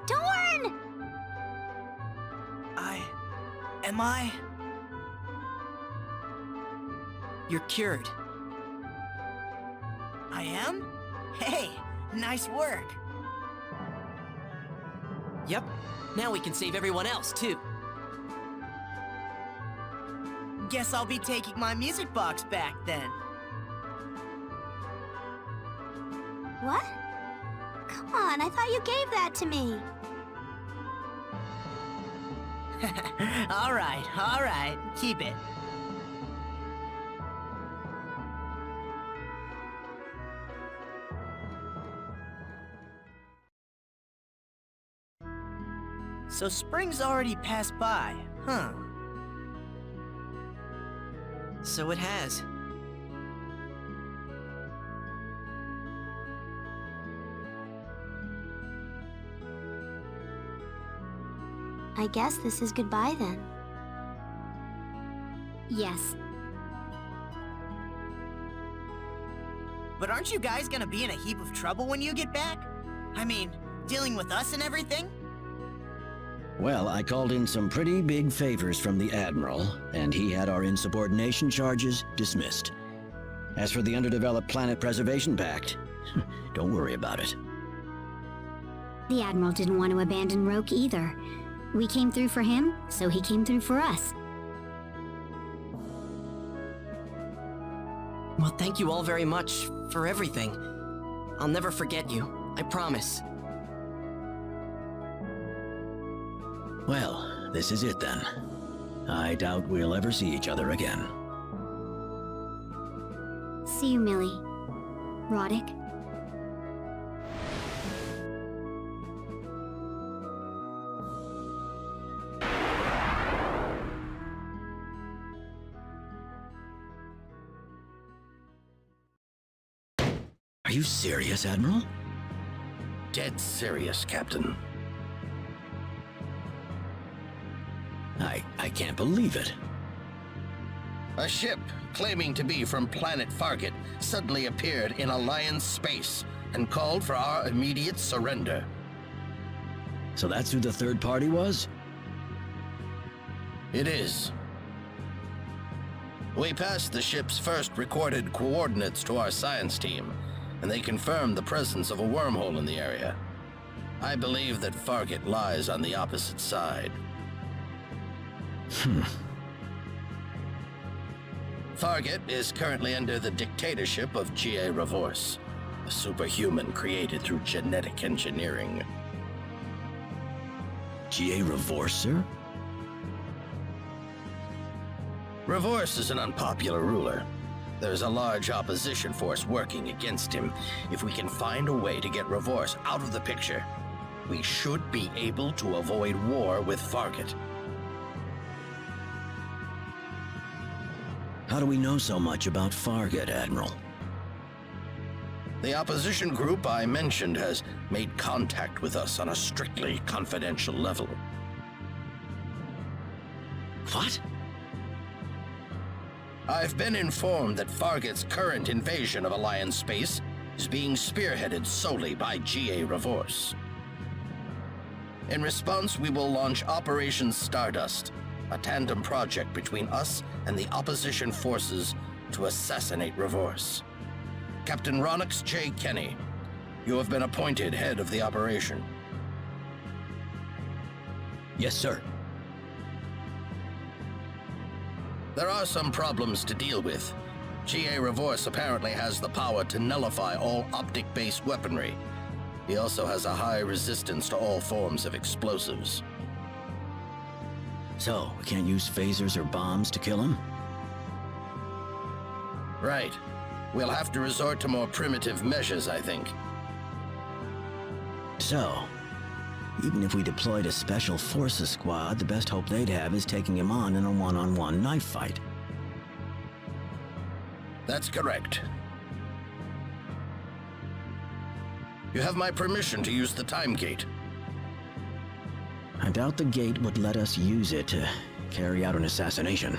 Dorn! Am I? You're cured. I am? Hey, nice work. Yep. Now we can save everyone else, too. Guess I'll be taking my music box back then. What? Come on, I thought you gave that to me. All right. Keep it. So spring's already passed by, huh? So it has. I guess this is goodbye then. Yes. But aren't you guys gonna be in a heap of trouble when you get back? I mean, dealing with us and everything? Well, I called in some pretty big favors from the Admiral, and he had our insubordination charges dismissed. As for the underdeveloped Planet Preservation Pact, don't worry about it. The Admiral didn't want to abandon Roke either. We came through for him, so he came through for us. Well, thank you all very much for everything. I'll never forget you, I promise. Well, this is it then. I doubt we'll ever see each other again. See you, Millie. Roddick. Are you serious, Admiral? Dead serious, Captain. I can't believe it. A ship claiming to be from Planet Fargett suddenly appeared in Alliance space and called for our immediate surrender. So that's who the third party was? It is. We passed the ship's first recorded coordinates to our science team, and they confirmed the presence of a wormhole in the area. I believe that Fargett lies on the opposite side. Fargett is currently under the dictatorship of G.A. Revorse, a superhuman created through genetic engineering. G.A. Revorse, sir? Revorse is an unpopular ruler. There's a large opposition force working against him. If we can find a way to get Revorse out of the picture, we should be able to avoid war with Fargett. How do we know so much about Fargett, Admiral? The opposition group I mentioned has made contact with us on a strictly confidential level. What? I've been informed that Fargett's current invasion of Alliance space is being spearheaded solely by G.A. Revorse. In response, we will launch Operation Stardust, a tandem project between us and the opposition forces to assassinate Revorse. Captain Ronix J. Kenny, you have been appointed head of the operation. Yes, sir. There are some problems to deal with. G.A. Revorse apparently has the power to nullify all optic-based weaponry. He also has a high resistance to all forms of explosives. So, we can't use phasers or bombs to kill him? Right. We'll have to resort to more primitive measures, I think. So, even if we deployed a special forces squad, the best hope they'd have is taking him on in a one-on-one knife fight. That's correct. You have my permission to use the time gate. I doubt the gate would let us use it to carry out an assassination.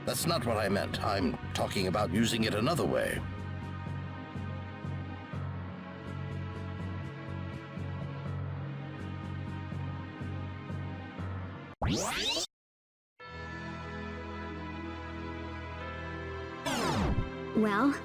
That's not what I meant. I'm talking about using it another way. Well,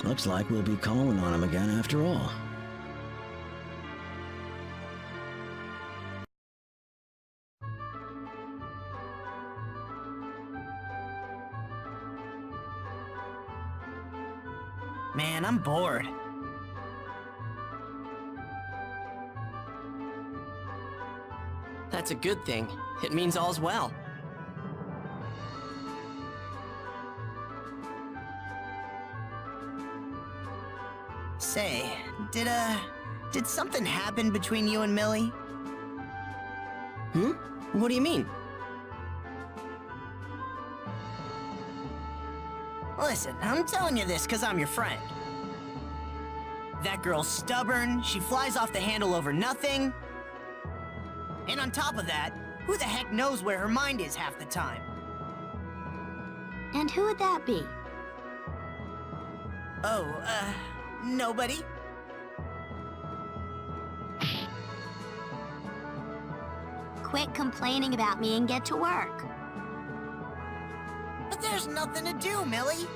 looks like we'll be calling on him again after all. Man, I'm bored. That's a good thing. It means all's well. Say, did something happen between you and Millie? Hmm? What do you mean? Listen, I'm telling you this because I'm your friend. That girl's stubborn, she flies off the handle over nothing. And on top of that, who the heck knows where her mind is half the time? And who would that be? Oh, nobody? Quit complaining about me and get to work. But there's nothing to do, Millie.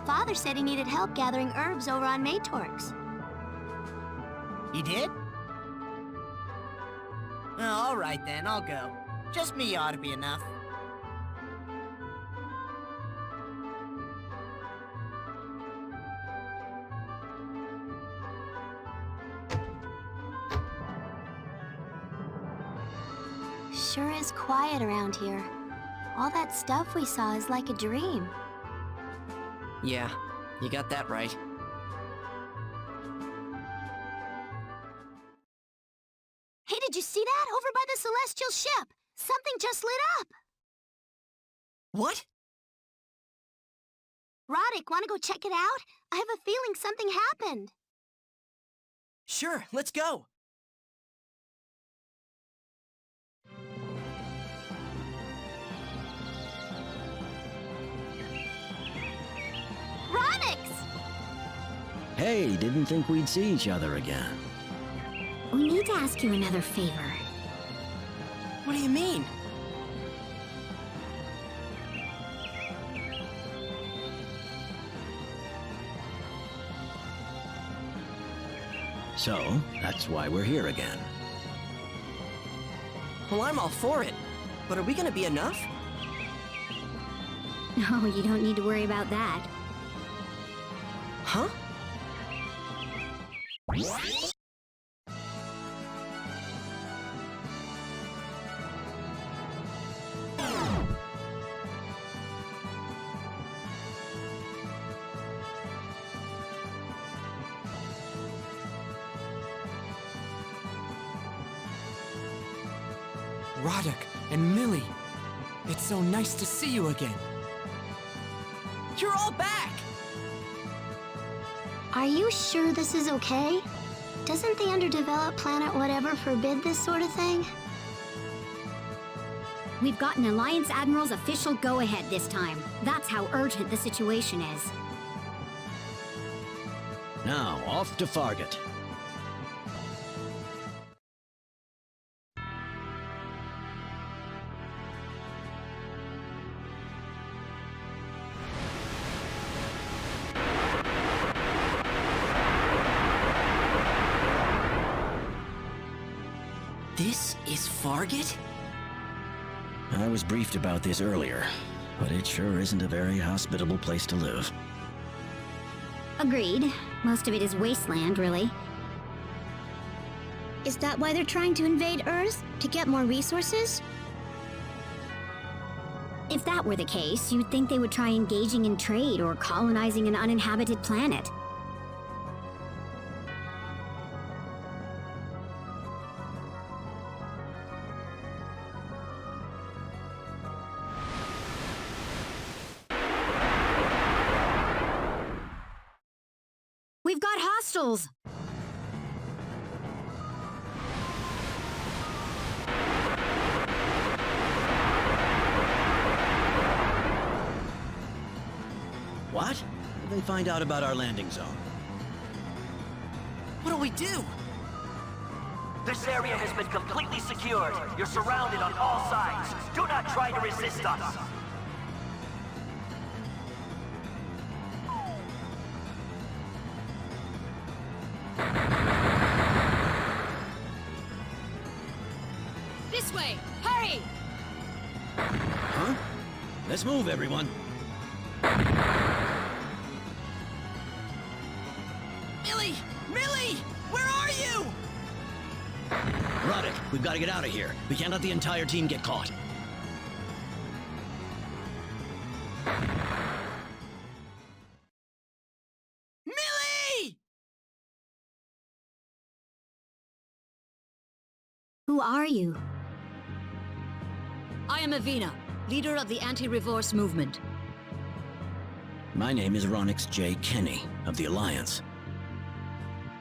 Father said he needed help gathering herbs over on Maytorx. He did? All right then, I'll go. Just me ought to be enough. Sure is quiet around here. All that stuff we saw is like a dream. Yeah, you got that right. Hey, did you see that? Over by the Celestial ship! Something just lit up! What? Roddick, wanna go check it out? I have a feeling something happened. Sure, let's go. Roddick's! Hey, didn't think we'd see each other again. we need to ask you another favor. What do you mean? So, that's why we're here again. Well, I'm all for it. But are we gonna be enough? No, you don't need to worry about that. Huh? Roddick and Millie, it's so nice to see you again. You're all back! Are you sure this is okay? Doesn't the underdeveloped planet whatever forbid this sort of thing? We've gotten Alliance Admiral's official go-ahead this time. That's how urgent the situation is. Now, off to Fargett. This is Fargett? I was briefed about this earlier, but it sure isn't a very hospitable place to live. Agreed. Most of it is wasteland, really. Is that why they're trying to invade Earth? To get more resources? If that were the case, you'd think they would try engaging in trade or colonizing an uninhabited planet. We've got hostiles! What? Did they find out about our landing zone? What do we do? This area has been completely secured. You're surrounded on all sides. Do not try to resist us. This way! Hurry! Huh? Let's move, everyone. Millie! Millie! Where are you? Roddick, we've got to get out of here. We can't let the entire team get caught. Millie! Who are you? I am Avina, leader of the anti-reverse movement. My name is Ronix J. Kenny, of the Alliance.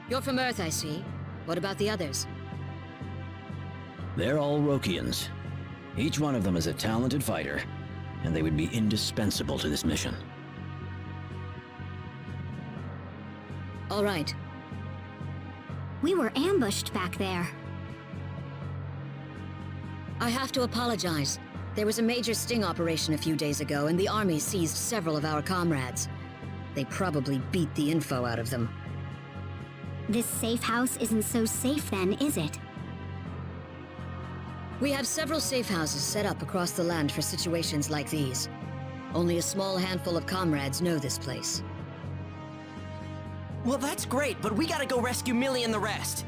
You're from Earth, I see. What about the others? They're all Rokians. Each one of them is a talented fighter, and they would be indispensable to this mission. All right. We were ambushed back there. I have to apologize. There was a major sting operation a few days ago, and the army seized several of our comrades. They probably beat the info out of them. This safe house isn't so safe then, is it? We have several safe houses set up across the land for situations like these. Only a small handful of comrades know this place. Well, that's great, but we gotta go rescue Millie and the rest.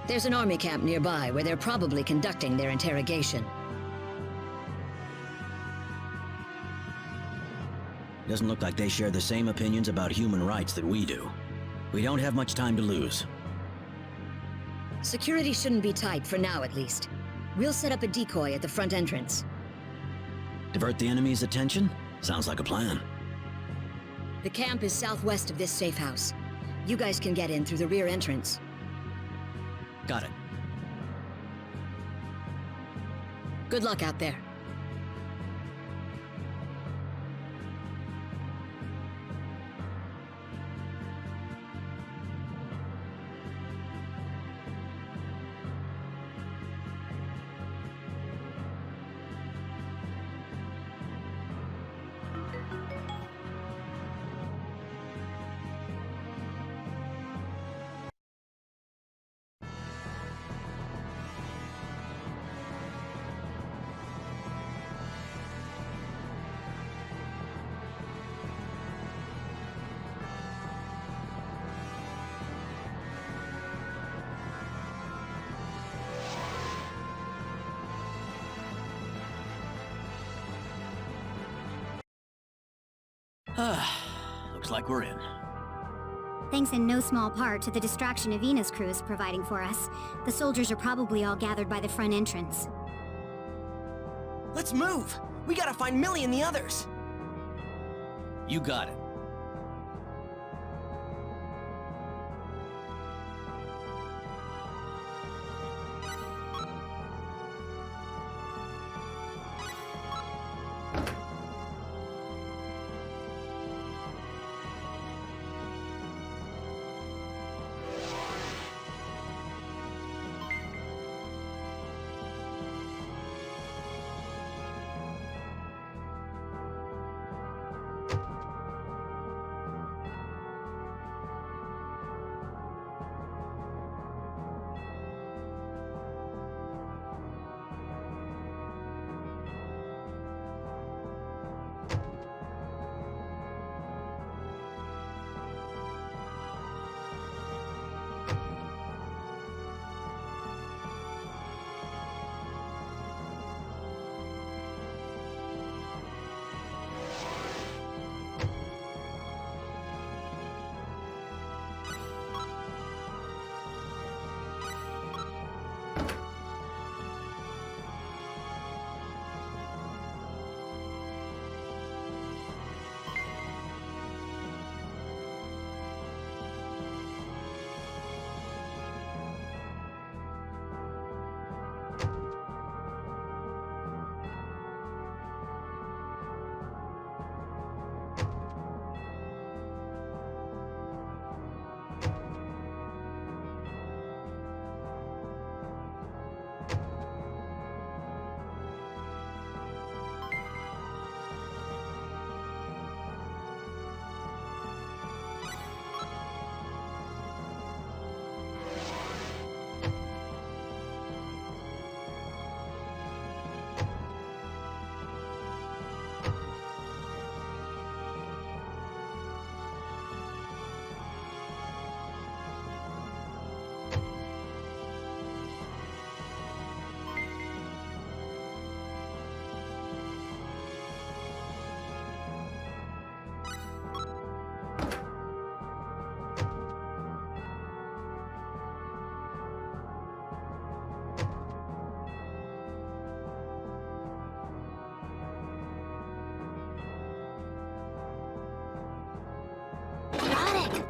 There's an army camp nearby where they're probably conducting their interrogation. Doesn't look like they share the same opinions about human rights that we do. We don't have much time to lose. Security shouldn't be tight, for now at least. We'll set up a decoy at the front entrance. Divert the enemy's attention? Sounds like a plan. The camp is southwest of this safe house. You guys can get in through the rear entrance. Got it. Good luck out there. Looks like we're in. Thanks in no small part to the distraction Avina's crew is providing for us. The soldiers are probably all gathered by the front entrance. Let's move! We gotta find Millie and the others! You got it.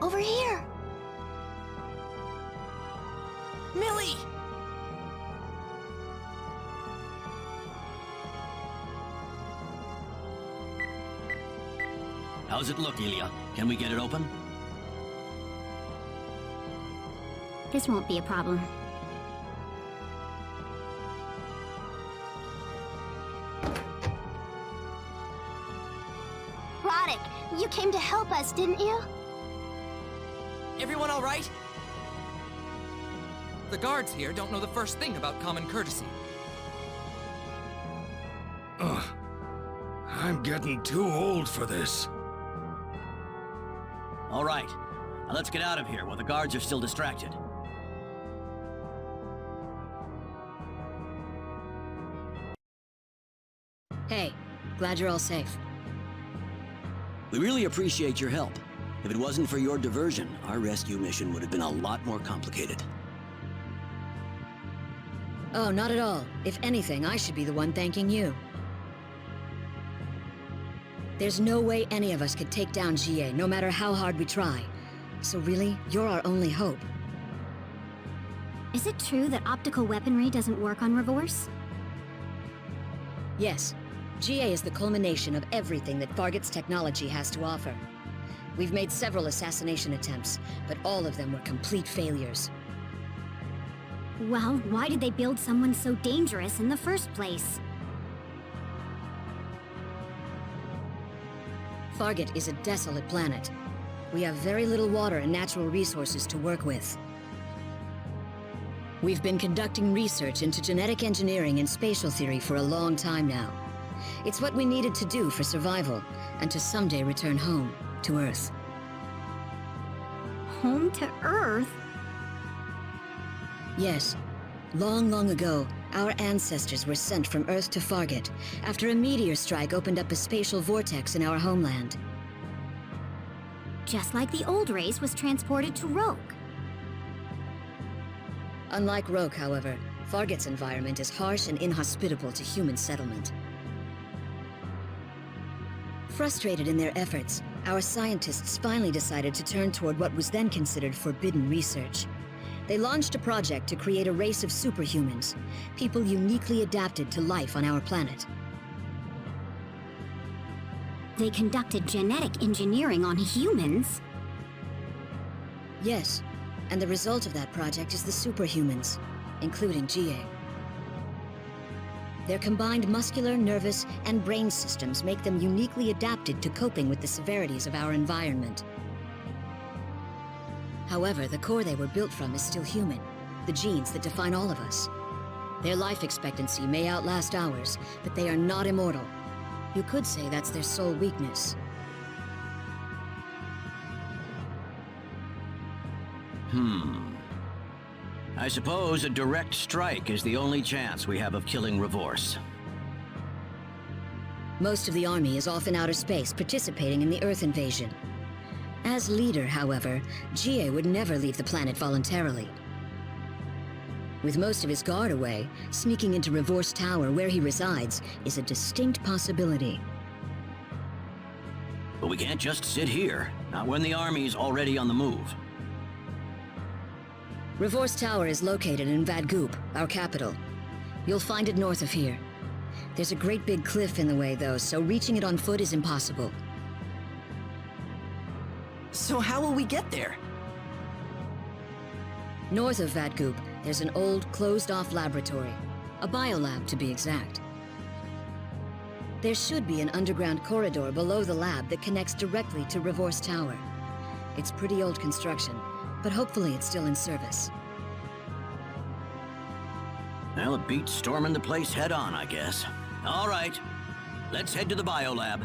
Over here! Millie! How's it look, Ilya? Can we get it open? This won't be a problem. Roddick, you came to help us, didn't you? Everyone all right? The guards here don't know the first thing about common courtesy. Ugh. I'm getting too old for this. All right. Now let's get out of here while the guards are still distracted. Hey, glad you're all safe. We really appreciate your help. If it wasn't for your diversion, our rescue mission would have been a lot more complicated. Oh, not at all. If anything, I should be the one thanking you. There's no way any of us could take down GA, no matter how hard we try. So really, you're our only hope. Is it true that optical weaponry doesn't work on Revorse? Yes, GA is the culmination of everything that Fargett's technology has to offer. We've made several assassination attempts, but all of them were complete failures. Well, why did they build someone so dangerous in the first place? Fargett is a desolate planet. We have very little water and natural resources to work with. We've been conducting research into genetic engineering and spatial theory for a long time now. It's what we needed to do for survival, and to someday return home, to Earth. Home to Earth? Yes. Long, long ago, our ancestors were sent from Earth to Fargett after a meteor strike opened up a spatial vortex in our homeland. Just like the old race was transported to Rogue. Unlike Rogue, however, Fargett's environment is harsh and inhospitable to human settlement. Frustrated in their efforts, our scientists finally decided to turn toward what was then considered forbidden research. They launched a project to create a race of superhumans, people uniquely adapted to life on our planet. They conducted genetic engineering on humans? Yes, and the result of that project is the superhumans, including GA. Their combined muscular, nervous, and brain systems make them uniquely adapted to coping with the severities of our environment. However, the core they were built from is still human, the genes that define all of us. Their life expectancy may outlast ours, but they are not immortal. You could say that's their sole weakness. I suppose a direct strike is the only chance we have of killing Revorse. Most of the army is off in outer space participating in the Earth invasion. As leader, however, GA would never leave the planet voluntarily. With most of his guard away, sneaking into Revorse Tower where he resides is a distinct possibility. But we can't just sit here, not when the army's already on the move. Revorse Tower is located in Vadgoop, our capital. You'll find it north of here. There's a great big cliff in the way, though, so reaching it on foot is impossible. So how will we get there? North of Vadgoop, there's an old, closed-off laboratory. A biolab, to be exact. There should be an underground corridor below the lab that connects directly to Revorse Tower. It's pretty old construction, but hopefully it's still in service. Well, it beats storming the place head on, I guess. All right, let's head to the biolab.